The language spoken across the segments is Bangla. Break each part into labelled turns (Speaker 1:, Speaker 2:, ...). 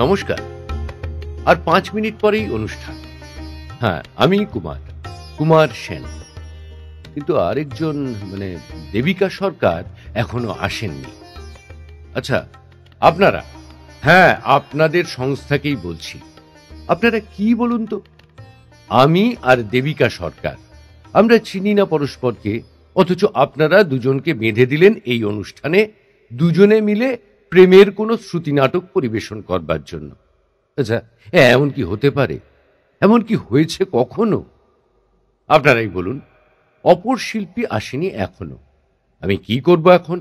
Speaker 1: নমস্কার। আর 5 মিনিট পরেই অনুষ্ঠান। হ্যাঁ, আমি কুমার সেন। কিন্তু আরেকজন দেবিকা সরকার এখনো আসেননি। আচ্ছা, আপনারা, হ্যাঁ, আপনাদের সংস্থাকেই বলছি। আপনারা কি বলুন তো? আমি আর দেবিকা সরকার, আমরা চিনি না পরস্পরকে, অথচ আপনারা দুজনকে বেঁধে দিলেন এই অনুষ্ঠানে দুজনে মিলে প্রেমের কোনো শ্রুতি নাটক পরিবেশন করবার জন্য। আচ্ছা, এমন কি হতে পারে? এমন কি হয়েছে কখনো? আপনারাই বলুন। অপর শিল্পী আসেনি এখনো। আমি কি করব এখন?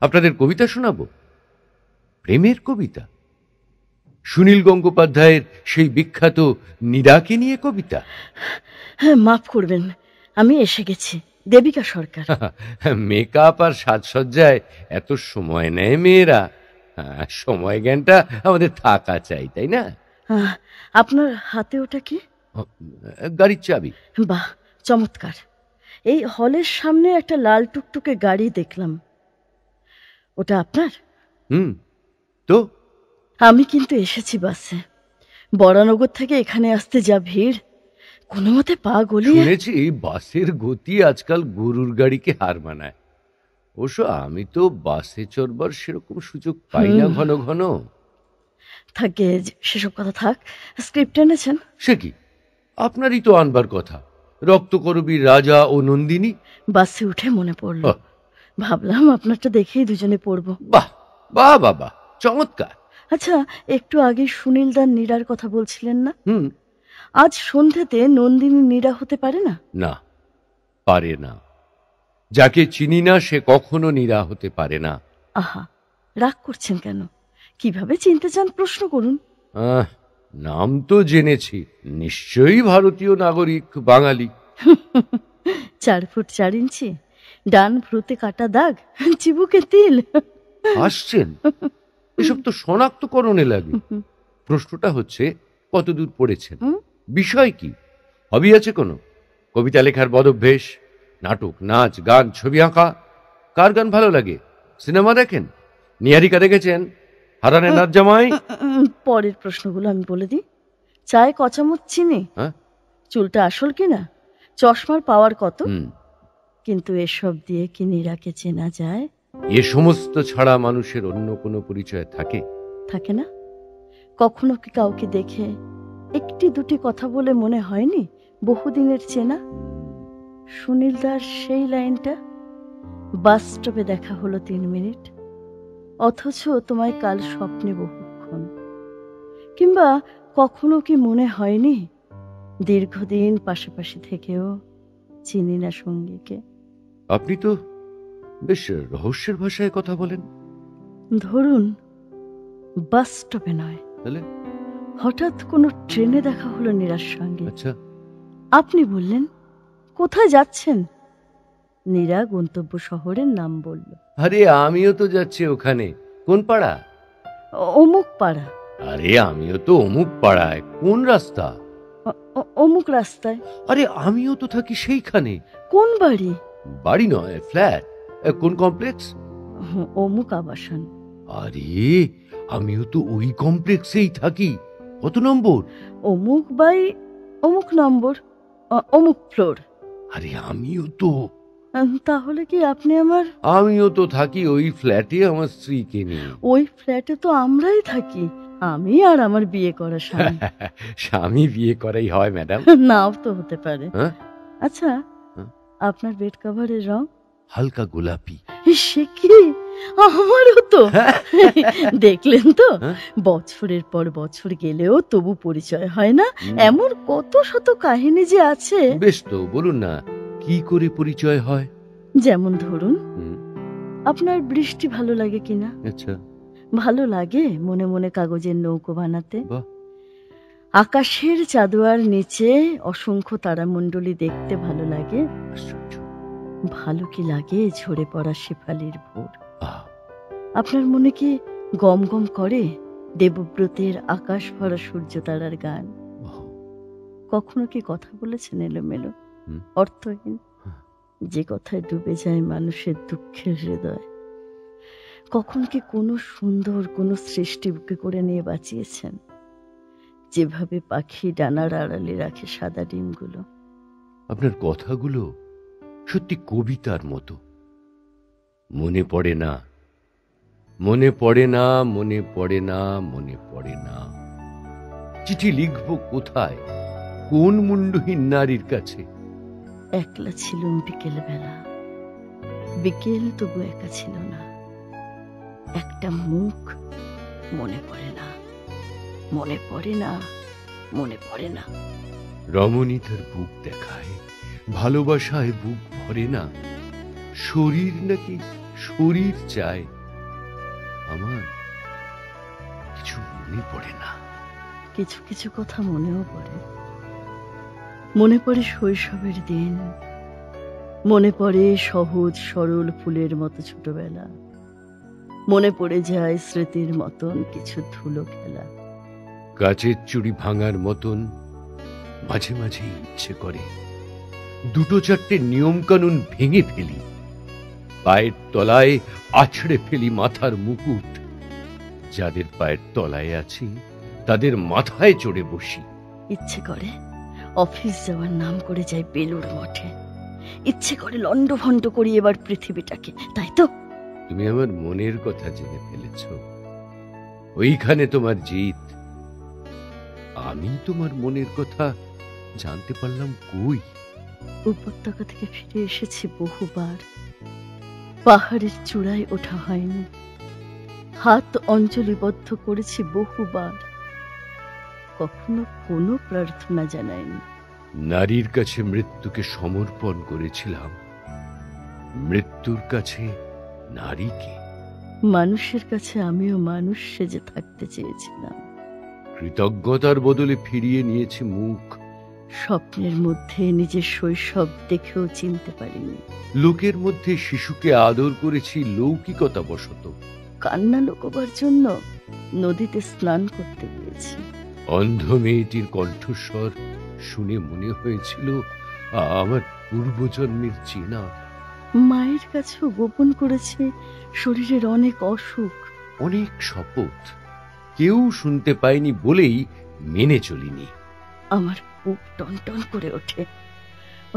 Speaker 1: আপনাদের কবিতা শোনাবো? প্রেমের কবিতা? সুনীল গঙ্গোপাধ্যায়ের সেই বিখ্যাত নীরাকে নিয়ে কবিতা?
Speaker 2: হ্যাঁ, মাফ করবেন, আমি এসে গেছি, দেবিকা সরকার।
Speaker 1: মেকআপ আর সাজসজ্জায় এত সময় নেয় মেয়েরা। সময় জ্ঞানটা আমাদের থাকা চাই, তাই না?
Speaker 2: আপনার হাতে ওটা কি?
Speaker 1: গাড়ির চাবি।
Speaker 2: বাহ, চমৎকার। এই হলের সামনে একটা লাল টুকটুকে গাড়ি দেখলাম, ওটা আপনার?
Speaker 1: তো
Speaker 2: আমি কিন্তু এসেছি বাসে। বরানগর থেকে এখানে আসতে যা ভিড়, কোনো মতে পা গলিয়ে।
Speaker 1: শুনেছি বাসের গতি আজকাল গরুর গাড়িকে হার মানায়। অবশ্য আমি তো বাসে চড়বার সেরকম সুযোগ পাই না ঘন ঘন।
Speaker 2: থাকে, সেসব কথা থাক। স্ক্রিপ্ট এনেছেন?
Speaker 1: সে কি, আপনারই তো আনবার কথা। রক্তকরবীর রাজা ও নন্দিনী।
Speaker 2: বাসে উঠে মনে পড়ল, ভাবলাম আপনারটা দেখেই দুজনে পড়ব।
Speaker 1: বাহ বাহ বাবা, চমৎকার।
Speaker 2: আচ্ছা, একটু আগে সুনীল দার নীরার কথা বলছিলেন না? আজ সন্ধ্যেতে নন্দিনী নীরা হতে পারে না?
Speaker 1: না, পারে না। যাকে চিনি না সে কখনো নীরা হতে পারে না।
Speaker 2: আহা, রাগ করছেন কেন? কিভাবে চিনতে চান প্রশ্ন করুন।
Speaker 1: নাম তো জেনেছি, নিশ্চয়ই ভারতীয় নাগরিক, বাঙালি।
Speaker 2: 4 ফুট 4 ইঞ্চি, ডান ভ্রুতে কাটা দাগ, চিবুকে তিল।
Speaker 1: আসছেন? এসব তো শনাক্তকরণে লাগে। প্রশ্নটা হচ্ছে কতদূর পড়েছেন, বিষয় কি, হবি আছে কোনো? কবিতা লেখার বদভ্যেস, নাটক, নাচ, গান, ছবি আঁকা? কার গান ভালো লাগে? সিনেমা দেখেন? নিহারিকা দেখেছেন? হারানে নাচ জামাই?
Speaker 2: পরের প্রশ্নগুলো আমি বলে দিই। চায় ক চামচ চিনি? চুলটা আসল কিনা? চশমার পাওয়ার কত? কিন্তু এসব দিয়ে কি নীরাকে চেনা যায়?
Speaker 1: এ সমস্ত ছাড়া মানুষের অন্য কোনো পরিচয় থাকে?
Speaker 2: থাকে না? কখনো কি কাউকে দেখে একটি দুটি কথা বলে মনে হয়নি বহুদিনের চেনা? সুনীল দার সেই লাইনটা, বাস স্টপে দেখা হলো 3 মিনিট, অথচ তোমায় কাল স্বপ্নে বহুক্ষণ। কিংবা কখনো কি মনে হয়নি দীর্ঘদিন পাশাপাশি থেকেও চিনি না সঙ্গীকে?
Speaker 1: আপনি তো বেশ রহস্যের ভাষায় কথা বলেন।
Speaker 2: ধরুন, বাস স্টপে নয়,
Speaker 1: তাহলে
Speaker 2: হঠাৎ কোনো ট্রেনে দেখা হলো নীরার সঙ্গে।
Speaker 1: আচ্ছা,
Speaker 2: আপনি বললেন, কোথায় যাচ্ছেন? নীরা গন্তব্য শহরের নাম বলল।
Speaker 1: আরে আমিও তো যাচ্ছি ওখানে। কোন পাড়া?
Speaker 2: অমুক পাড়া।
Speaker 1: আরে আমিও তো অমুক পাড়ায়। কোন রাস্তা?
Speaker 2: অমুক রাস্তায়।
Speaker 1: আরে আমিও তো থাকি সেইখানে।
Speaker 2: কোন বাড়ি?
Speaker 1: বাড়ি নয়, ফ্ল্যাট। কোন কমপ্লেক্স?
Speaker 2: অমুক আবাসন।
Speaker 1: আরে আমিও তো ওই কমপ্লেক্সেই থাকি। কত নম্বর?
Speaker 2: অমুক বাই অমুক নম্বর, অমুক ফ্লোর।
Speaker 1: আরে আমিও তো।
Speaker 2: তাহলে কি আপনি আমার?
Speaker 1: আমিও তো থাকি ওই ফ্ল্যাটে আমার স্ত্রীকে নিয়ে।
Speaker 2: ওই ফ্ল্যাটে তো আমরাই থাকি, আমি আর আমার বিয়ে করা স্বামী।
Speaker 1: স্বামী বিয়ে করাই হয় ম্যাডাম।
Speaker 2: নাও তো হতে পারে। আচ্ছা, আপনার বেড কভারের রং?
Speaker 1: হালকা গোলাপি।
Speaker 2: সে কি, আমারও তো। দেখলেন তো, বছরের পর বছর গেলেও তবু পরিচয় হয় না। এমন কত শত কাহিনী যে আছে।
Speaker 1: বেশ তো, বলুন না, কি করে পরিচয় হয়?
Speaker 2: যেমন ধরুন, আপনার বৃষ্টি ভালো লাগে কিনা?
Speaker 1: আচ্ছা,
Speaker 2: ভালো লাগে মনে মনে কাগজের নৌকো বানাতে। আকাশের চাঁদোয়ার নিচে অসংখ্য তারামণ্ডলী দেখতে ভালো লাগে। ভালো কি লাগে ঝরে পড়া শেফালির ভোর? আপনার মনে কি গম গম করে দেবব্রতের আকাশ ভরা সূর্য তারার গান? কখনো কি কথা বলেছেন এলোমেলো, অর্থহীন, যে কথায় ডুবে যায় মানুষের দুঃখের হৃদয়? কখন কি কোনো সুন্দর কোনো সৃষ্টি বুকে করে নিয়ে বাঁচিয়েছেন, যেভাবে পাখি ডানার আড়ালে রাখে সাদা ডিমগুলো।
Speaker 1: আপনার কথাগুলো সত্যি কবিতার মতো। মনে পড়ে না, মনে পড়ে না, মনে পড়ে না, মনে পড়ে না। চিঠি লিখবো কোথায়, কোন মুন্ডহীন নারীর কাছে?
Speaker 2: একলা ছিলুম বিকেল বেলা, বিকেল তবু একা ছিল না। একটা মুখ মনে পড়ে না, মনে পড়ে না, মনে পড়ে না।
Speaker 1: রমণী তার বুক দেখায়, ভালোবাসায় বুক ভরে না। শরীর নাকি শরীর চায়, আমার কিছু মনে পড়ে না।
Speaker 2: কিছু কিছু কথা মনেও পড়ে। মনে পড়ে শৈশবের দিন, মনে পড়ে সহজ সরল ফুলের মতো ছোটবেলা, মনে পড়ে যায় স্মৃতির মতন কিছু ধুলো খেলা।
Speaker 1: গাছের চুড়ি ভাঙার মতন মাঝে মাঝে ইচ্ছে করে দুটো চারটে নিয়ম কানুন ভেঙে ফেলি, পায়ের তলায় আছড়ে ফেলি মাথার মুকুট। যাদের পায়ের তলায় আছি তাদের মাথায় চড়ে বসি।
Speaker 2: ইচ্ছে করে অফিস যাওয়ার নাম করে যাই বেলুড় মঠে। ইচ্ছে করে লন্ডভন্ড করি এবার পৃথিবীটাকে, তাই তো?
Speaker 1: তুমি আমার মনের কথা জেনে ফেলেছ, ওইখানে তোমার জিত। আমি তোমার মনের কথা জানতে পারলাম কই?
Speaker 2: উপত্যকা থেকে ফিরে এসেছি বহুবার, পাহাড়ের চূড়ায় ওঠা হয়নি। হাত অঞ্জলিবদ্ধ করেছি বহুবার, কখনো কোনো প্রার্থনা জানাইনি।
Speaker 1: নারীর কাছে মৃত্যুকে সমর্পণ করেছিলাম, মৃত্যুর কাছে নারীকে।
Speaker 2: মানুষের কাছে আমিও মানুষ সেজে থাকতে চেয়েছিলাম।
Speaker 1: কৃতজ্ঞতার বদলে ফিরিয়ে নিয়েছি মুখ।
Speaker 2: স্বপ্নের মধ্যে নিজের শৈশব দেখেও চিনতে পারিনি।
Speaker 1: লোকের মধ্যে শিশুকে আদর করেছি লৌকিকতা বশত।
Speaker 2: কান্না লুকোবার জন্য নদীতে স্নান করতে গিয়েছি।
Speaker 1: অন্ধ মেয়েটির কণ্ঠস্বর শুনে মনে হয়েছিল আমার পূর্বজন্মের চেনা।
Speaker 2: মায়ের কাছেও গোপন করেছি শরীরের অনেক অসুখ,
Speaker 1: অনেক শপথ কেউ শুনতে পায়নি বলেই মেনে চলিনি।
Speaker 2: আমার বুক টনটন করে ওঠে,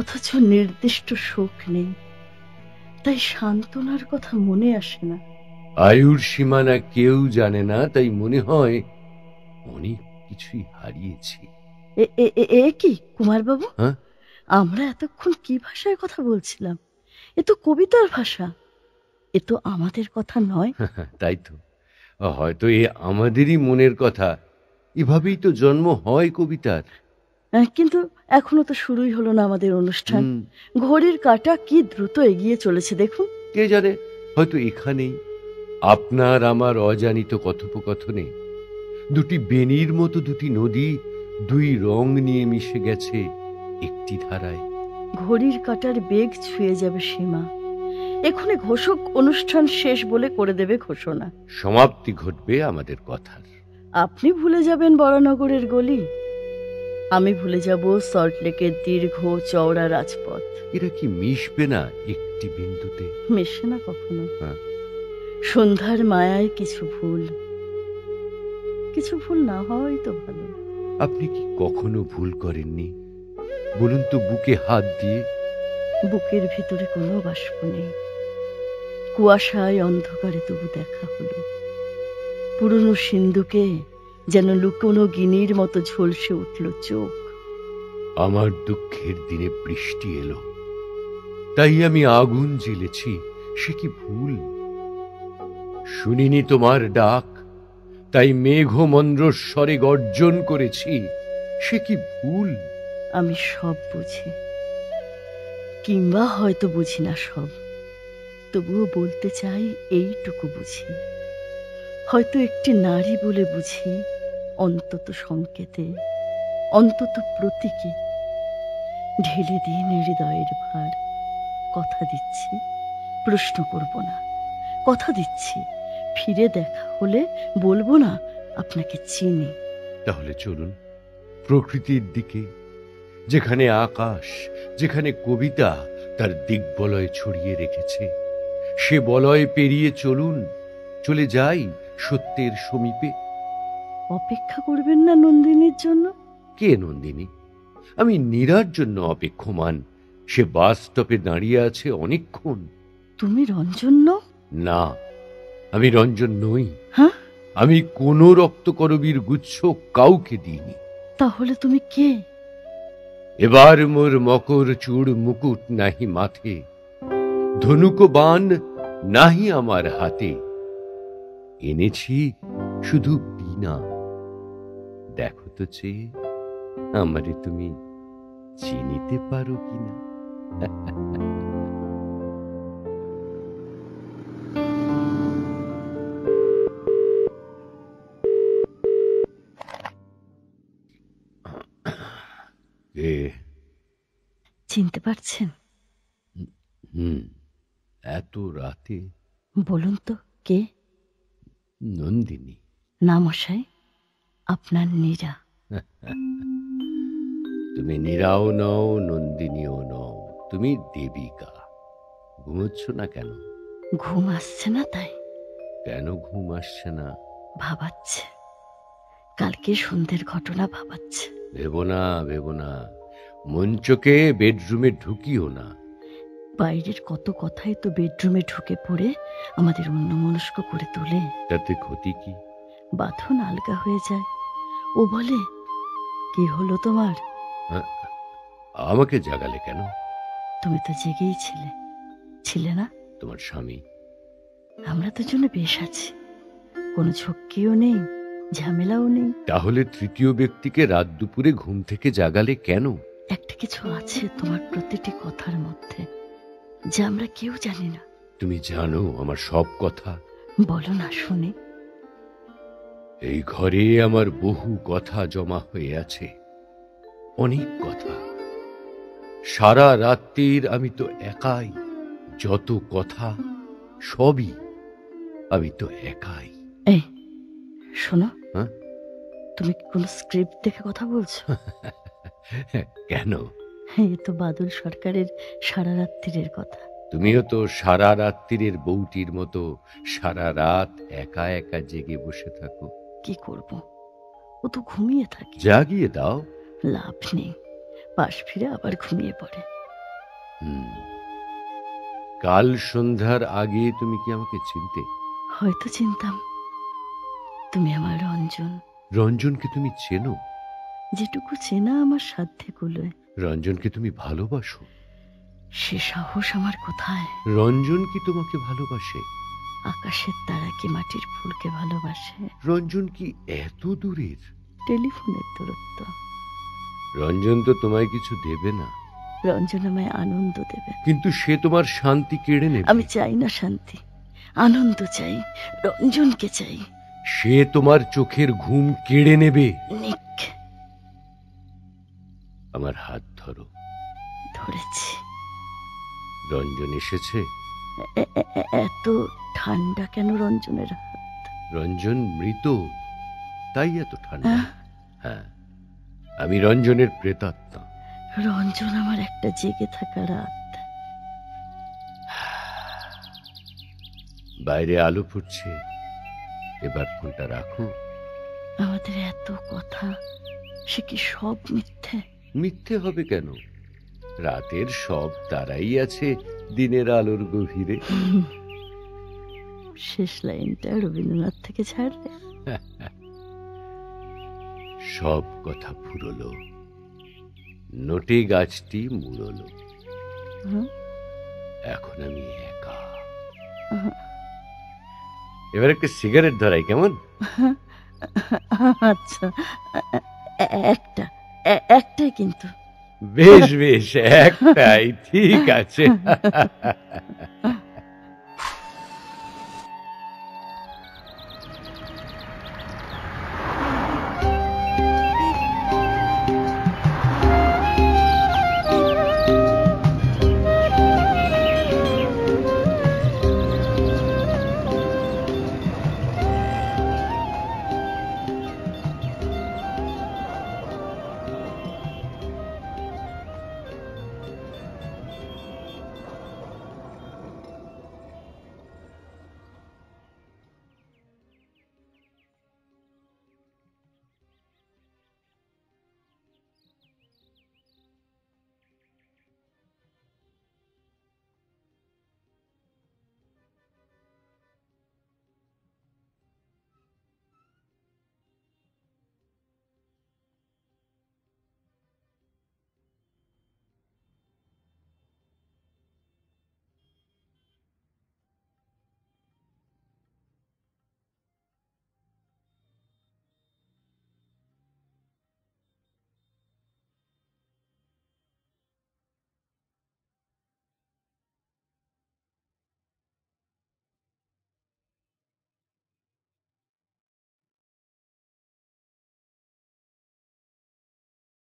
Speaker 2: অথচ নির্দিষ্ট সুখ নেই, তাই সান্ত্বনার কথা মনে আসে না।
Speaker 1: আয়ুর সীমানা কেউ জানে না, তাই মনে হয় অনেক কিছুই হারিয়েছি।
Speaker 2: এ কি কুমার বাবু,
Speaker 1: হ্যাঁ,
Speaker 2: আমরা এতক্ষণ কি ভাষায় কথা বলছিলাম? এ তো কবিতার ভাষা, এ তো আমাদের কথা নয়।
Speaker 1: তাই তো, হয়তো এ আমাদেরই মনের কথা। এভাবেই তো জন্ম হয় কবিতার।
Speaker 2: কিন্তু এখনো তো শুরুই হলো না আমাদের অনুষ্ঠান।
Speaker 1: হুম,
Speaker 2: ঘড়ির কাঁটা কি দ্রুত এগিয়ে চলেছে দেখুন।
Speaker 1: কে জানে, হয়তো এখানেই আপনার আমার অজানিত কথোপকথনে দুটি বেনির মতো দুটি নদী দুই রং নিয়ে মিশে গেছে একটি ধারায়।
Speaker 2: ঘড়ির কাঁটার বেগ ছুঁয়ে যাবে সীমা, এক্ষুনি ঘোষক অনুষ্ঠান শেষ বলে করে দেবে ঘোষণা।
Speaker 1: সমাপ্তি ঘটবে আমাদের কথার।
Speaker 2: আপনি ভুলে যাবেন বরানগরের গলি, আমি ভুলে যাব সল্টলেকের দীর্ঘ চওড়া রাজপথ।
Speaker 1: এরা কি মিশবে না একটি বিন্দুতে?
Speaker 2: মেশে না কখনো।
Speaker 1: হ্যাঁ।
Speaker 2: সন্ধ্যার মায়ায় কিছু ভুল, কিছু ভুল না হওয়াই তো ভালো।
Speaker 1: আপনি কি কখনো ভুল করেননি বলুন তো, বুকে হাত দিয়ে?
Speaker 2: বুকের ভিতরে কোনো বাষ্প নেই, কুয়াশায় অন্ধকারে তবু দেখা হলো। পুরনো সিন্ধুকে যেন লুকোনো গিনির মতো ঝলসে উঠল চোখ।
Speaker 1: আমার দুঃখের দিনে বৃষ্টি এলো, তাই আমি আগুন জ্বেলেছি। সে কি ভুল? শুনিনি তোমার ডাক, তাই মেঘমন্দ্রস্বরে গর্জন করেছি। সে কি ভুল?
Speaker 2: আমি সব বুঝি, কিংবা হয়তো বুঝি না সব, তবুও বলতে চাই এইটুকু বুঝি। হয়তো একটি নারী বলে বুঝি, অন্তত সংকেতে, অন্তত প্রতীকে। ঢেলে দিন হৃদয়ের ভার, কথা দিচ্ছি প্রশ্ন করব না, কথা দিচ্ছি ফিরে দেখা হলে বলবো না আপনাকে চিনি।
Speaker 1: তাহলে চলুন প্রকৃতির দিকে, যেখানে আকাশ, যেখানে কবিতা তার দিগ্বলয় ছড়িয়ে রেখেছে। সে বলয় পেরিয়ে চলুন চলে যাই সত্যের সমীপে।
Speaker 2: অপেক্ষা করবেন না নন্দিনীর জন্য?
Speaker 1: কে নন্দিনী? আমি নীরার জন্য অপেক্ষমান। সে বাস স্টপে দাঁড়িয়ে আছে অনেকক্ষণ।
Speaker 2: তুমি রঞ্জন নও?
Speaker 1: না, আমি রঞ্জন নই।
Speaker 2: হ্যাঁ,
Speaker 1: আমি কোনো রক্তকরবীর গুচ্ছ কাউকে দিইনি।
Speaker 2: তাহলে তুমি কে?
Speaker 1: এবার মোর মকর চূড় মুকুট নাহি মাথে, ধনুক বাণ নাহি আমার হাতে, এনেছি শুধু বীণা। দেখো তো চেয়ে আমারে তুমি চিনিতে পারো কিনা। এ
Speaker 2: চিনতে পারছেন?
Speaker 1: হুম, এত রাতে?
Speaker 2: বলুন তো কে?
Speaker 1: নন্দিনী।
Speaker 2: না মশাই, আপনার নীরা।
Speaker 1: তুমি নীরাও নও, নন্দিনীও নও, তুমি দেবিকা। ঘুমোচ্ছ না কেন?
Speaker 2: ঘুম আসছে না তাই।
Speaker 1: কেন ঘুম আসছে না?
Speaker 2: ভাবাচ্ছে, কালকে সন্ধ্যের ঘটনা ভাবাচ্ছে।
Speaker 1: ভেবো না, ভেবো না। মঞ্চকে বেডরুমে ঢুকিও না।
Speaker 2: বাইরের কত কথাই তো বেডরুমে ঢুকে পড়ে আমাদের অন্যমনস্ক করে তোলে।
Speaker 1: তাতে ক্ষতি কি?
Speaker 2: বাঁধন আলগা হয়ে যায়। ও বলে, কি হলো তোমার?
Speaker 1: আমাকে জাগালে কেন?
Speaker 2: তুমি তো জেগেই ছিলে না?
Speaker 1: তোমার স্বামী?
Speaker 2: আমরা দুজনে বেশ আছি, কোনো ঝক্কিও নেই, ঝামেলাও নেই।
Speaker 1: তাহলে তৃতীয় ব্যক্তিকে রাত দুপুরে ঘুম থেকে জাগালে কেন?
Speaker 2: একটা কিছু আছে তোমার প্রতিটি কথার মধ্যে, যা আমরা কেউ জানি না।
Speaker 1: তুমি জানো আমার সব কথা?
Speaker 2: বলো না শুনি।
Speaker 1: এই ঘরে আমার বহু কথা জমা হয়ে আছে, অনেক কথা। সারা রাত্রির আমি তো একাই, যত কথা সবই আমি তো একাই।
Speaker 2: এই শোনো,
Speaker 1: হ্যাঁ?
Speaker 2: তুমি কি কোনো স্ক্রিপ্ট দেখে কথা বলছো?
Speaker 1: কেন?
Speaker 2: এ তো বাদল সরকারের সারা রাত্রির কথা।
Speaker 1: তুমিও তো সারা রাত্রির বউটির মতো সারা রাত একা একা জেগে বসে থাকো।
Speaker 2: কি করব, ও তো ঘুমিয়ে থাকে।
Speaker 1: জাগিয়ে দাও।
Speaker 2: লাভ নেই, পাশ ফিরে আবার ঘুমিয়ে পড়ে।
Speaker 1: কাল সন্ধ্যার আগে তুমি কি আমাকে চিনতে?
Speaker 2: হয়তো চিনতাম। তুমি আমার রঞ্জন।
Speaker 1: রঞ্জনকে তুমি চেনো?
Speaker 2: যেটুকু চেনা আমার সাধ্যে কুলোয়।
Speaker 1: রঞ্জনকে তুমি ভালোবাসো?
Speaker 2: সে সাহস আমার কোথায়?
Speaker 1: রঞ্জন কি তোমাকে ভালোবাসে?
Speaker 2: আকাশের তারা কি মাটির ফুলকে ভালোবাসে?
Speaker 1: রঞ্জন কি এত দূরের?
Speaker 2: টেলিফোনের দূরত্ব।
Speaker 1: রঞ্জন তো তোমায় কিছু দেবে না।
Speaker 2: রঞ্জন আমায় আনন্দ দেবে, কিন্তু
Speaker 1: সে তোমার শান্তি কেড়ে নেবে।
Speaker 2: আমি চাই না শান্তি, আনন্দ চাই, রঞ্জনকে চাই।
Speaker 1: সে তোমার চোখের ঘুম কেড়ে নেবে।
Speaker 2: নিক,
Speaker 1: আমার হাত ধরো।
Speaker 2: ধরেছি।
Speaker 1: রঞ্জন এসেছে।
Speaker 2: এত ঠান্ডা কেন রঞ্জনের হাত?
Speaker 1: রঞ্জন মৃত, তাই এত ঠান্ডা। হ্যাঁ, আমি রঞ্জনের প্রেতাত্মা।
Speaker 2: রঞ্জন আমার একটা জেগে থাকা রাত।
Speaker 1: বাইরে আলো ফুটছে, এবার ফোনটা রাখো।
Speaker 2: আমাদের এত কথা, সে কি সব মিথ্যে?
Speaker 1: মিথ্যে হবে কেন? রাতের সব তারাই আছে দিনের আলোর গভীরে।
Speaker 2: শেষ লাইনটা রবীন্দ্রনাথ থেকে ছাড়লে।
Speaker 1: সব কথা ফুরলো, নোটে গাছটি মুড়লো। এখন আমি একা। এবার একটা সিগারেট ধরাই, কেমন?
Speaker 2: আচ্ছা, একটাই কিন্তু।
Speaker 1: বেশ বেশ, একটাই ঠিক আছে।